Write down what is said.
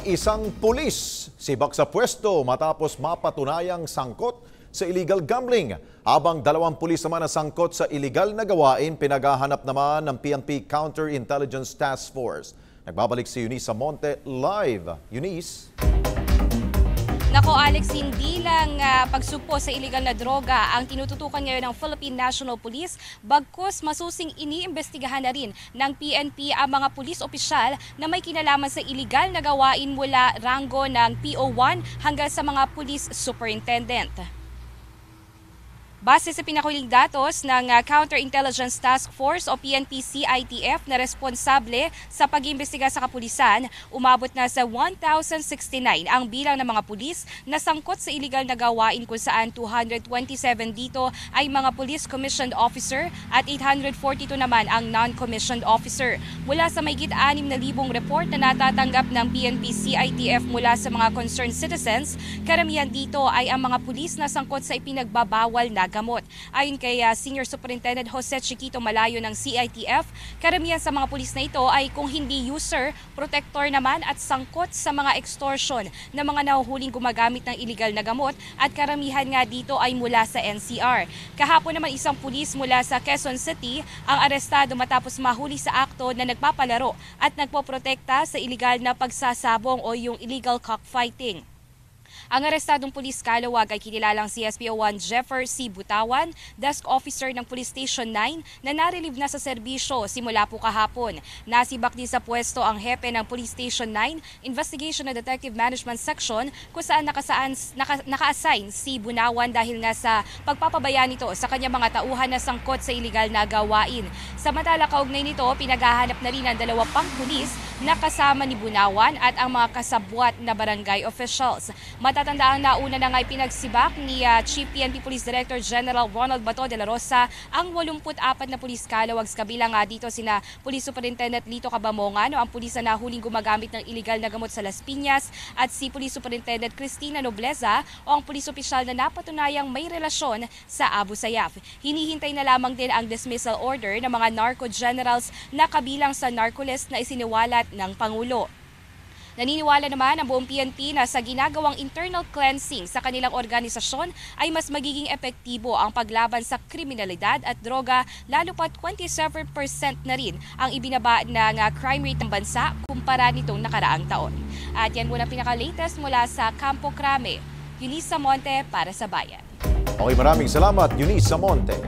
Isang pulis sibak sa pwesto matapos mapatunayang sangkot sa illegal gambling. Habang dalawang pulis naman na sangkot sa illegal na gawain, pinaghahanap naman ng PNP Counterintelligence Task Force. Nagbabalik si Eunice Samonte live. Eunice? Nako Alex, hindi lang pagsugpo sa illegal na droga ang tinututukan ngayon ng Philippine National Police, bagkus masusing iniimbestigahan na rin ng PNP ang mga pulis opisyal na may kinalaman sa illegal na gawain mula ranggo ng PO1 hanggang sa mga police superintendent. Base sa pinakuling datos ng Counterintelligence Task Force o PNP-CITF na responsable sa pag-iimbestiga sa kapulisan, umabot na sa 1,069 ang bilang ng mga pulis na sangkot sa illegal na gawain kung saan 227 dito ay mga police commissioned officer at 842 naman ang non-commissioned officer. Mula sa mahigit 6,000 report na natatanggap ng PNP-CITF mula sa mga concerned citizens, karamihan dito ay ang mga pulis na sangkot sa ipinagbabawal na gamot. Ayon kay Senior Superintendent Jose Chiquito Malayo ng CITF, karamihan sa mga pulis na ito ay kung hindi user, protector naman at sangkot sa mga extortion na mga nahuhuling gumagamit ng illegal na gamot at karamihan nga dito ay mula sa NCR. Kahapon naman isang pulis mula sa Quezon City ang arestado matapos mahuli sa akto na nagpapalaro at nagpoprotekta sa illegal na pagsasabong o yung illegal cockfighting. Ang arestadong pulis kalawag ay kinilalang si SPO1 Jeffer C. Butawan, desk officer ng Police Station 9 na narelieve na sa serbisyo simula po kahapon. Nasibak din sa pwesto ang hepe ng Police Station 9 Investigation and Detective Management Section kung saan naka-assign si Bunawan dahil nga sa pagpapabaya nito sa kanyang mga tauhan na sangkot sa iligal na gawain. Samantala kaugnay nito, pinaghahanap na rin ang dalawa pang pulis na kasama ni Bunawan at ang mga kasabwat na barangay officials. Matatandaang nauna na nga pinagsibak ni Chief PNP Police Director General Ronald Bato de la Rosa ang 84 na pulis kalawag, kabilang nga dito sina Police Superintendent Lito Cabamongan, ang pulis na nahuling gumagamit ng illegal na gamot sa Las Piñas, at si Police Superintendent Cristina Nobleza o ang pulis opisyal na napatunayang may relasyon sa Abu Sayyaf. Hinihintay na lamang din ang dismissal order ng mga narco generals na kabilang sa narco list na isiniwalat ng Pangulo. Naniniwala naman ang buong PNP na sa ginagawang internal cleansing sa kanilang organisasyon ay mas magiging epektibo ang paglaban sa kriminalidad at droga, lalo pat 27% na rin ang ibinaba ng crime rate ng bansa kumpara nitong nakaraang taon. At yan muna pinaka-latest mula sa Campo Crame. Eunice Samonte para sa Bayan. Okay, maraming salamat, Eunice Samonte.